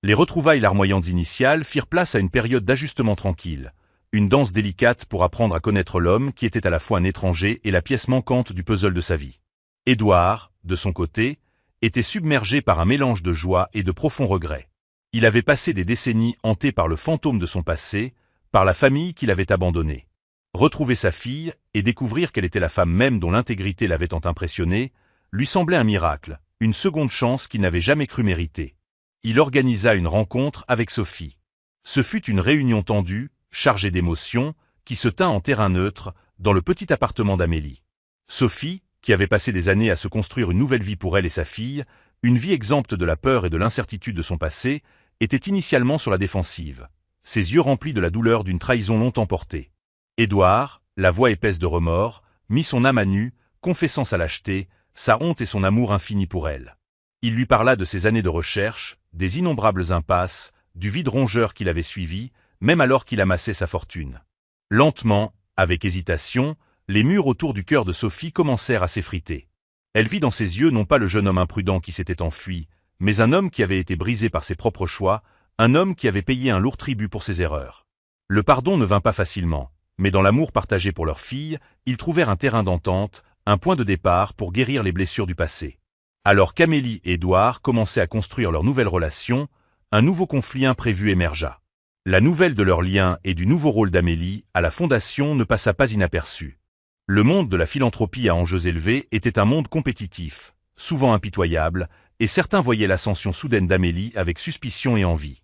Les retrouvailles larmoyantes initiales firent place à une période d'ajustement tranquille, une danse délicate pour apprendre à connaître l'homme qui était à la fois un étranger et la pièce manquante du puzzle de sa vie. Édouard, de son côté, était submergé par un mélange de joie et de profonds regrets. Il avait passé des décennies hanté par le fantôme de son passé, par la famille qu'il avait abandonnée. Retrouver sa fille et découvrir qu'elle était la femme même dont l'intégrité l'avait tant impressionné, lui semblait un miracle, une seconde chance qu'il n'avait jamais cru mériter. Il organisa une rencontre avec Sophie. Ce fut une réunion tendue, chargée d'émotions, qui se tint en terrain neutre, dans le petit appartement d'Amélie. Sophie, qui avait passé des années à se construire une nouvelle vie pour elle et sa fille, une vie exempte de la peur et de l'incertitude de son passé, était initialement sur la défensive, ses yeux remplis de la douleur d'une trahison longtemps portée. Édouard, la voix épaisse de remords, mit son âme à nu, confessant sa lâcheté, sa honte et son amour infini pour elle. Il lui parla de ses années de recherche, des innombrables impasses, du vide rongeur qu'il avait suivi, même alors qu'il amassait sa fortune. Lentement, avec hésitation, les murs autour du cœur de Sophie commencèrent à s'effriter. Elle vit dans ses yeux non pas le jeune homme imprudent qui s'était enfui, mais un homme qui avait été brisé par ses propres choix, un homme qui avait payé un lourd tribut pour ses erreurs. Le pardon ne vint pas facilement, mais dans l'amour partagé pour leur fille, ils trouvèrent un terrain d'entente, un point de départ pour guérir les blessures du passé. Alors qu'Amélie et Édouard commençaient à construire leur nouvelle relation, un nouveau conflit imprévu émergea. La nouvelle de leur lien et du nouveau rôle d'Amélie à la fondation ne passa pas inaperçue. Le monde de la philanthropie à enjeux élevés était un monde compétitif, souvent impitoyable, et certains voyaient l'ascension soudaine d'Amélie avec suspicion et envie.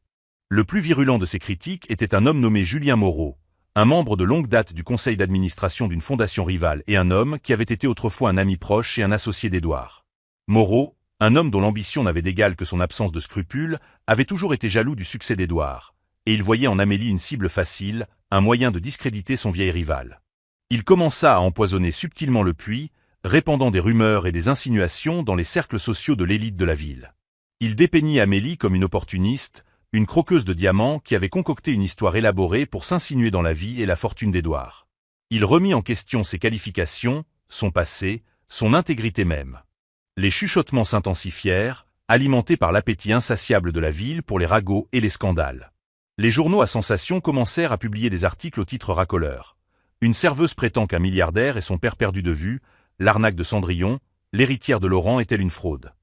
Le plus virulent de ces critiques était un homme nommé Julien Moreau, un membre de longue date du conseil d'administration d'une fondation rivale et un homme qui avait été autrefois un ami proche et un associé d'Édouard. Moreau, un homme dont l'ambition n'avait d'égal que son absence de scrupules, avait toujours été jaloux du succès d'Édouard, et il voyait en Amélie une cible facile, un moyen de discréditer son vieil rival. Il commença à empoisonner subtilement le puits, répandant des rumeurs et des insinuations dans les cercles sociaux de l'élite de la ville. Il dépeignit Amélie comme une opportuniste, une croqueuse de diamants qui avait concocté une histoire élaborée pour s'insinuer dans la vie et la fortune d'Édouard. Il remit en question ses qualifications, son passé, son intégrité même. Les chuchotements s'intensifièrent, alimentés par l'appétit insatiable de la ville pour les ragots et les scandales. Les journaux à sensation commencèrent à publier des articles au titre racoleur. Une serveuse prétend qu'un milliardaire est son père perdu de vue, l'arnaque de Cendrillon, l'héritière de Laurent est-elle une fraude.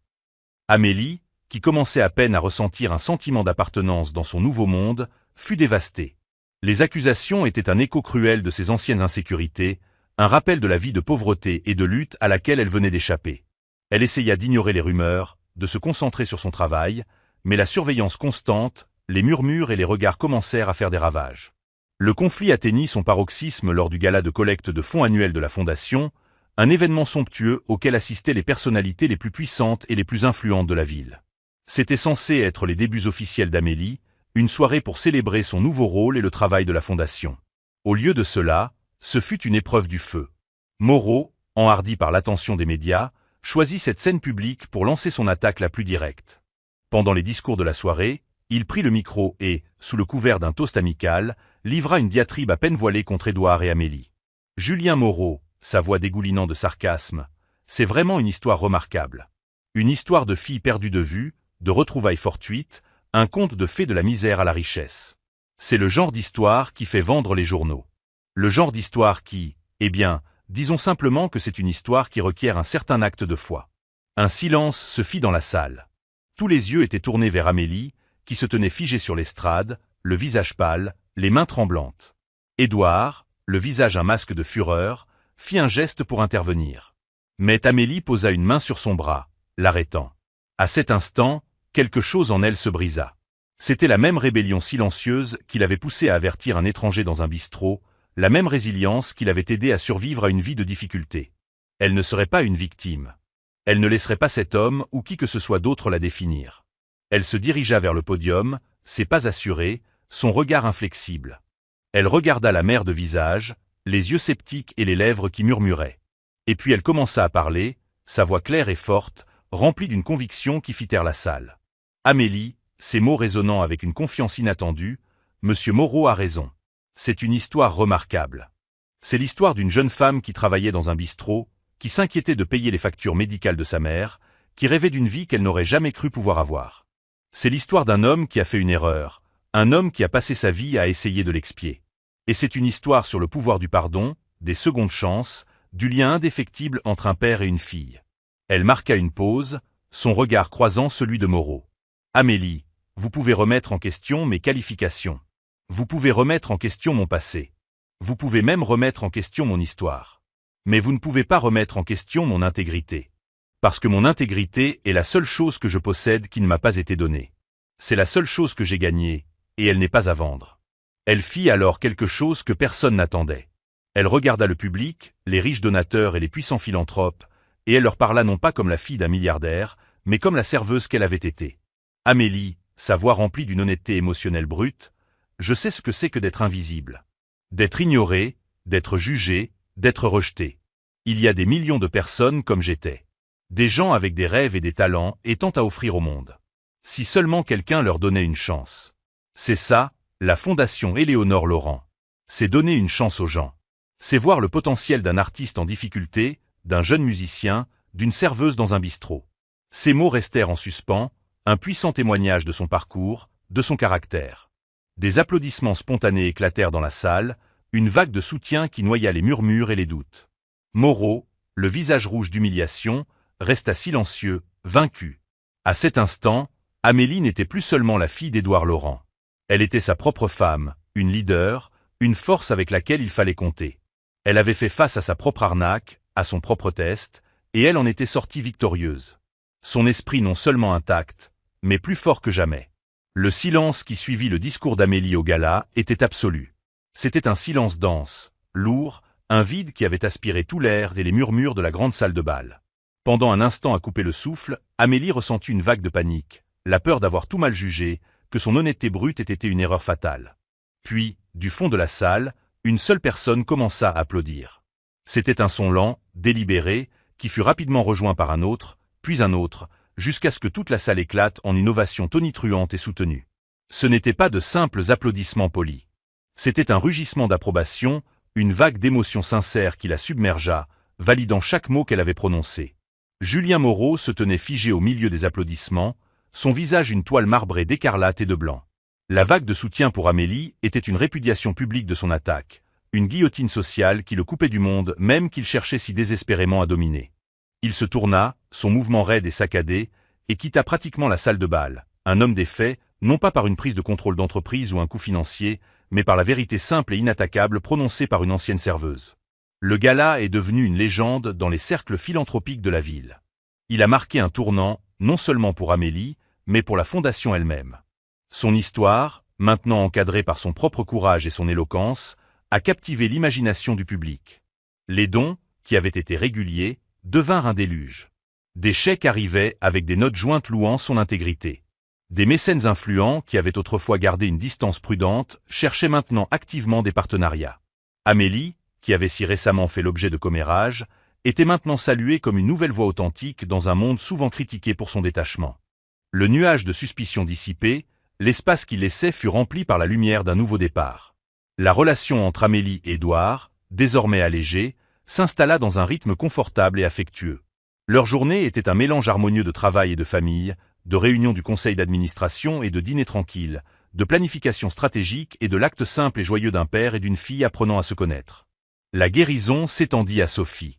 Amélie, qui commençait à peine à ressentir un sentiment d'appartenance dans son nouveau monde, fut dévastée. Les accusations étaient un écho cruel de ses anciennes insécurités, un rappel de la vie de pauvreté et de lutte à laquelle elle venait d'échapper. Elle essaya d'ignorer les rumeurs, de se concentrer sur son travail, mais la surveillance constante, les murmures et les regards commencèrent à faire des ravages. Le conflit atteignit son paroxysme lors du gala de collecte de fonds annuel de la Fondation, un événement somptueux auquel assistaient les personnalités les plus puissantes et les plus influentes de la ville. C'était censé être les débuts officiels d'Amélie, une soirée pour célébrer son nouveau rôle et le travail de la Fondation. Au lieu de cela, ce fut une épreuve du feu. Moreau, enhardi par l'attention des médias, choisit cette scène publique pour lancer son attaque la plus directe. Pendant les discours de la soirée, il prit le micro et, sous le couvert d'un toast amical, livra une diatribe à peine voilée contre Édouard et Amélie. Julien Moreau, sa voix dégoulinant de sarcasme, c'est vraiment une histoire remarquable. Une histoire de fille perdue de vue, de retrouvailles fortuites, un conte de fées de la misère à la richesse. C'est le genre d'histoire qui fait vendre les journaux. Le genre d'histoire qui, disons simplement que c'est une histoire qui requiert un certain acte de foi. Un silence se fit dans la salle. Tous les yeux étaient tournés vers Amélie, qui se tenait figée sur l'estrade, le visage pâle, les mains tremblantes. Édouard, le visage un masque de fureur, fit un geste pour intervenir. Mais Amélie posa une main sur son bras, l'arrêtant. À cet instant, quelque chose en elle se brisa. C'était la même rébellion silencieuse qui l'avait poussée à avertir un étranger dans un bistrot, la même résilience qui l'avait aidé à survivre à une vie de difficulté. Elle ne serait pas une victime. Elle ne laisserait pas cet homme ou qui que ce soit d'autre la définir. Elle se dirigea vers le podium, ses pas assurés, son regard inflexible. Elle regarda la mère de visage, les yeux sceptiques et les lèvres qui murmuraient. Et puis elle commença à parler, sa voix claire et forte, remplie d'une conviction qui fit taire la salle. Amélie, ses mots résonnant avec une confiance inattendue, Monsieur Moreau a raison. C'est une histoire remarquable. C'est l'histoire d'une jeune femme qui travaillait dans un bistrot, qui s'inquiétait de payer les factures médicales de sa mère, qui rêvait d'une vie qu'elle n'aurait jamais cru pouvoir avoir. C'est l'histoire d'un homme qui a fait une erreur, un homme qui a passé sa vie à essayer de l'expier. Et c'est une histoire sur le pouvoir du pardon, des secondes chances, du lien indéfectible entre un père et une fille. Elle marqua une pause, son regard croisant celui de Moreau. Amélie, vous pouvez remettre en question mes qualifications. Vous pouvez remettre en question mon passé. Vous pouvez même remettre en question mon histoire. Mais vous ne pouvez pas remettre en question mon intégrité. Parce que mon intégrité est la seule chose que je possède qui ne m'a pas été donnée. C'est la seule chose que j'ai gagnée, et elle n'est pas à vendre. Elle fit alors quelque chose que personne n'attendait. Elle regarda le public, les riches donateurs et les puissants philanthropes, et elle leur parla non pas comme la fille d'un milliardaire, mais comme la serveuse qu'elle avait été. Amélie, sa voix remplie d'une honnêteté émotionnelle brute, je sais ce que c'est que d'être invisible. D'être ignoré, d'être jugé, d'être rejeté. Il y a des millions de personnes comme j'étais. Des gens avec des rêves et des talents étant à offrir au monde. Si seulement quelqu'un leur donnait une chance. C'est ça, la Fondation Éléonore Laurent. C'est donner une chance aux gens. C'est voir le potentiel d'un artiste en difficulté, d'un jeune musicien, d'une serveuse dans un bistrot. Ces mots restèrent en suspens, un puissant témoignage de son parcours, de son caractère. Des applaudissements spontanés éclatèrent dans la salle, une vague de soutien qui noya les murmures et les doutes. Moreau, le visage rouge d'humiliation, resta silencieux, vaincu. À cet instant, Amélie n'était plus seulement la fille d'Édouard Laurent. Elle était sa propre femme, une leader, une force avec laquelle il fallait compter. Elle avait fait face à sa propre arnaque, à son propre test, et elle en était sortie victorieuse. Son esprit non seulement intact, mais plus fort que jamais. Le silence qui suivit le discours d'Amélie au gala était absolu. C'était un silence dense, lourd, un vide qui avait aspiré tout l'air et les murmures de la grande salle de bal. Pendant un instant à couper le souffle, Amélie ressentit une vague de panique, la peur d'avoir tout mal jugé, que son honnêteté brute ait été une erreur fatale. Puis, du fond de la salle, une seule personne commença à applaudir. C'était un son lent, délibéré, qui fut rapidement rejoint par un autre, puis un autre, jusqu'à ce que toute la salle éclate en une ovation tonitruante et soutenue. Ce n'étaient pas de simples applaudissements polis. C'était un rugissement d'approbation, une vague d'émotion sincère qui la submergea, validant chaque mot qu'elle avait prononcé. Julien Moreau se tenait figé au milieu des applaudissements, son visage une toile marbrée d'écarlate et de blanc. La vague de soutien pour Amélie était une répudiation publique de son attaque, une guillotine sociale qui le coupait du monde même qu'il cherchait si désespérément à dominer. Il se tourna, son mouvement raide et saccadé, et quitta pratiquement la salle de bal, un homme des faits, non pas par une prise de contrôle d'entreprise ou un coup financier, mais par la vérité simple et inattaquable prononcée par une ancienne serveuse. Le gala est devenu une légende dans les cercles philanthropiques de la ville. Il a marqué un tournant, non seulement pour Amélie, mais pour la fondation elle-même. Son histoire, maintenant encadrée par son propre courage et son éloquence, a captivé l'imagination du public. Les dons, qui avaient été réguliers, devinrent un déluge. Des chèques arrivaient avec des notes jointes louant son intégrité. Des mécènes influents, qui avaient autrefois gardé une distance prudente, cherchaient maintenant activement des partenariats. Amélie, qui avait si récemment fait l'objet de commérages, était maintenant saluée comme une nouvelle voix authentique dans un monde souvent critiqué pour son détachement. Le nuage de suspicion dissipé, l'espace qu'il laissait fut rempli par la lumière d'un nouveau départ. La relation entre Amélie et Édouard, désormais allégée, s'installa dans un rythme confortable et affectueux. Leur journée était un mélange harmonieux de travail et de famille, de réunions du conseil d'administration et de dîners tranquilles, de planification stratégique et de l'acte simple et joyeux d'un père et d'une fille apprenant à se connaître. La guérison s'étendit à Sophie.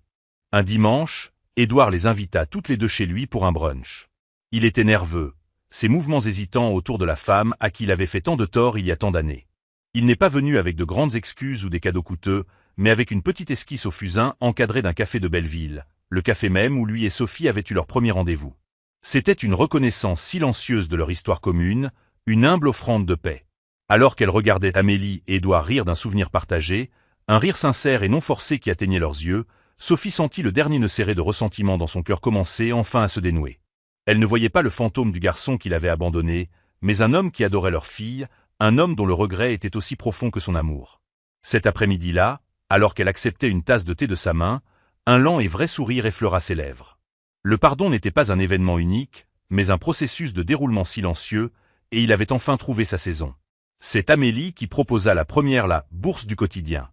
Un dimanche, Édouard les invita toutes les deux chez lui pour un brunch. Il était nerveux, ses mouvements hésitants autour de la femme à qui il avait fait tant de tort il y a tant d'années. Il n'est pas venu avec de grandes excuses ou des cadeaux coûteux, mais avec une petite esquisse au fusain encadrée d'un café de Belleville, le café même où lui et Sophie avaient eu leur premier rendez-vous. C'était une reconnaissance silencieuse de leur histoire commune, une humble offrande de paix. Alors qu'elle regardait Amélie et Édouard rire d'un souvenir partagé, un rire sincère et non forcé qui atteignait leurs yeux, Sophie sentit le dernier nœud serré de ressentiment dans son cœur commencer enfin à se dénouer. Elle ne voyait pas le fantôme du garçon qui l'avait abandonné, mais un homme qui adorait leur fille, un homme dont le regret était aussi profond que son amour. Cet après-midi-là, alors qu'elle acceptait une tasse de thé de sa main, un lent et vrai sourire effleura ses lèvres. Le pardon n'était pas un événement unique, mais un processus de déroulement silencieux, et il avait enfin trouvé sa saison. C'est Amélie qui proposa la première la bourse du quotidien.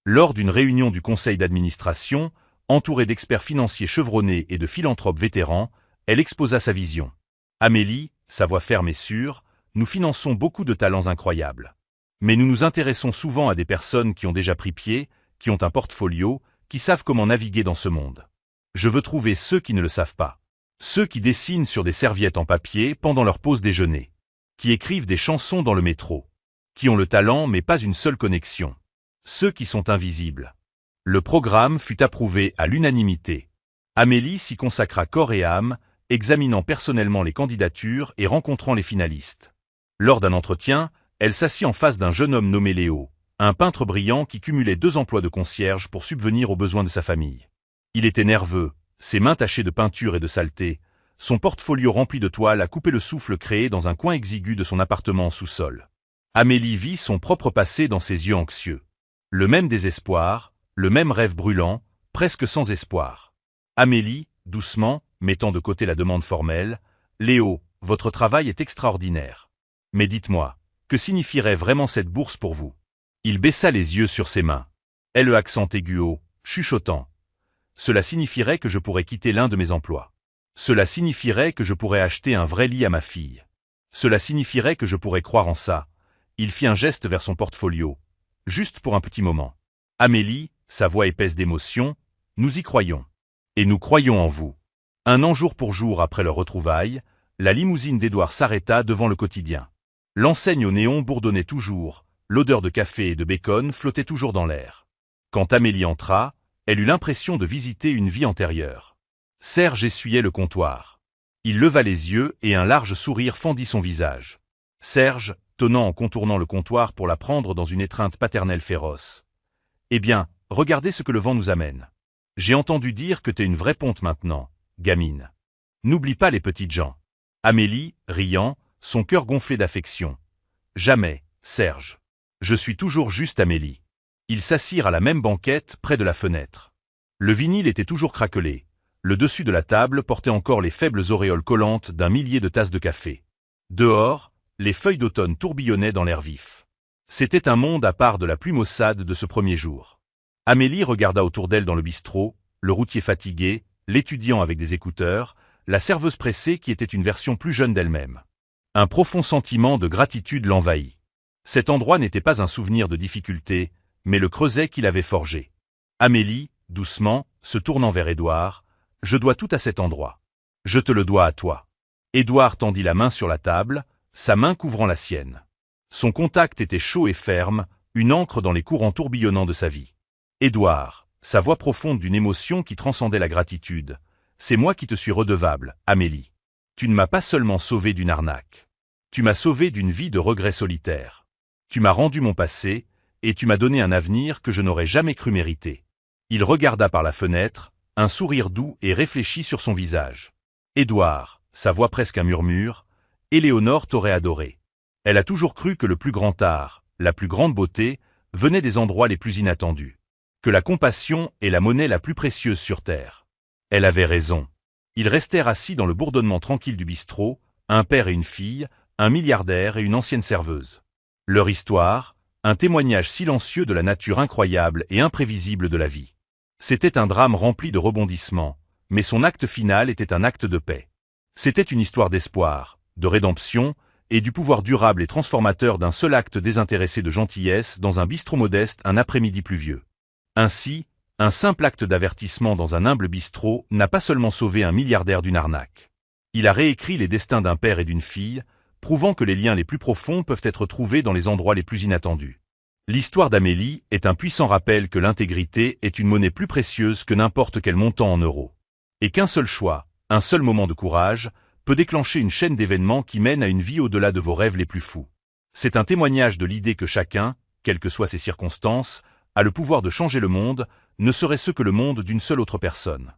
Lors d'une réunion du conseil d'administration, entourée d'experts financiers chevronnés et de philanthropes vétérans, elle exposa sa vision. Amélie, sa voix ferme et sûre, nous finançons beaucoup de talents incroyables. Mais nous nous intéressons souvent à des personnes qui ont déjà pris pied, qui ont un portfolio, qui savent comment naviguer dans ce monde. Je veux trouver ceux qui ne le savent pas. Ceux qui dessinent sur des serviettes en papier pendant leur pause déjeuner. Qui écrivent des chansons dans le métro. Qui ont le talent mais pas une seule connexion. Ceux qui sont invisibles. Le programme fut approuvé à l'unanimité. Amélie s'y consacra corps et âme, examinant personnellement les candidatures et rencontrant les finalistes. Lors d'un entretien, elle s'assit en face d'un jeune homme nommé Léo, un peintre brillant qui cumulait 2 emplois de concierge pour subvenir aux besoins de sa famille. Il était nerveux, ses mains tachées de peinture et de saleté, son portfolio rempli de toiles a coupé le souffle créé dans un coin exigu de son appartement en sous-sol. Amélie vit son propre passé dans ses yeux anxieux. Le même désespoir, le même rêve brûlant, presque sans espoir. Amélie, doucement, mettant de côté la demande formelle, « Léo, votre travail est extraordinaire. Mais dites-moi, que signifierait vraiment cette bourse pour vous ?» Il baissa les yeux sur ses mains. Et le accent aigu haut, chuchotant. « Cela signifierait que je pourrais quitter l'un de mes emplois. Cela signifierait que je pourrais acheter un vrai lit à ma fille. Cela signifierait que je pourrais croire en ça. » Il fit un geste vers son portfolio. « Juste pour un petit moment. Amélie, sa voix épaisse d'émotion, nous y croyons. Et nous croyons en vous. » Un an jour pour jour après leur retrouvaille, la limousine d'Édouard s'arrêta devant le quotidien. L'enseigne au néon bourdonnait toujours, l'odeur de café et de bacon flottait toujours dans l'air. Quand Amélie entra, elle eut l'impression de visiter une vie antérieure. Serge essuyait le comptoir. Il leva les yeux et un large sourire fendit son visage. Serge, tonnant en contournant le comptoir pour la prendre dans une étreinte paternelle féroce. « Eh bien, regardez ce que le vent nous amène. J'ai entendu dire que t'es une vraie ponte maintenant, gamine. N'oublie pas les petites gens. » Amélie, riant, son cœur gonflé d'affection. « Jamais, Serge. Je suis toujours juste Amélie. » Ils s'assirent à la même banquette près de la fenêtre. Le vinyle était toujours craquelé. Le dessus de la table portait encore les faibles auréoles collantes d'un millier de tasses de café. Dehors, les feuilles d'automne tourbillonnaient dans l'air vif. C'était un monde à part de la pluie maussade de ce premier jour. Amélie regarda autour d'elle dans le bistrot, le routier fatigué, l'étudiant avec des écouteurs, la serveuse pressée qui était une version plus jeune d'elle-même. Un profond sentiment de gratitude l'envahit. Cet endroit n'était pas un souvenir de difficulté, mais le creuset qu'il avait forgé. Amélie, doucement, se tournant vers Édouard, « Je dois tout à cet endroit. Je te le dois à toi. » Édouard tendit la main sur la table, sa main couvrant la sienne. Son contact était chaud et ferme, une encre dans les courants tourbillonnants de sa vie. « Édouard, » sa voix profonde d'une émotion qui transcendait la gratitude, « c'est moi qui te suis redevable, Amélie. Tu ne m'as pas seulement sauvé d'une arnaque. Tu m'as sauvé d'une vie de regrets solitaires. Tu m'as rendu mon passé, et tu m'as donné un avenir que je n'aurais jamais cru mériter. » Il regarda par la fenêtre, un sourire doux et réfléchi sur son visage. « Édouard, » sa voix presque un murmure, « Éléonore t'aurait adoré. Elle a toujours cru que le plus grand art, la plus grande beauté, venait des endroits les plus inattendus. Que la compassion est la monnaie la plus précieuse sur terre. Elle avait raison. » Ils restèrent assis dans le bourdonnement tranquille du bistrot, un père et une fille, un milliardaire et une ancienne serveuse. Leur histoire, un témoignage silencieux de la nature incroyable et imprévisible de la vie. C'était un drame rempli de rebondissements, mais son acte final était un acte de paix. C'était une histoire d'espoir, de rédemption, et du pouvoir durable et transformateur d'un seul acte désintéressé de gentillesse dans un bistrot modeste un après-midi pluvieux. Ainsi, un simple acte d'avertissement dans un humble bistrot n'a pas seulement sauvé un milliardaire d'une arnaque. Il a réécrit les destins d'un père et d'une fille, prouvant que les liens les plus profonds peuvent être trouvés dans les endroits les plus inattendus. L'histoire d'Amélie est un puissant rappel que l'intégrité est une monnaie plus précieuse que n'importe quel montant en euros. Et qu'un seul choix, un seul moment de courage, peut déclencher une chaîne d'événements qui mène à une vie au-delà de vos rêves les plus fous. C'est un témoignage de l'idée que chacun, quelles que soient ses circonstances, a le pouvoir de changer le monde, ne serait-ce que le monde d'une seule autre personne.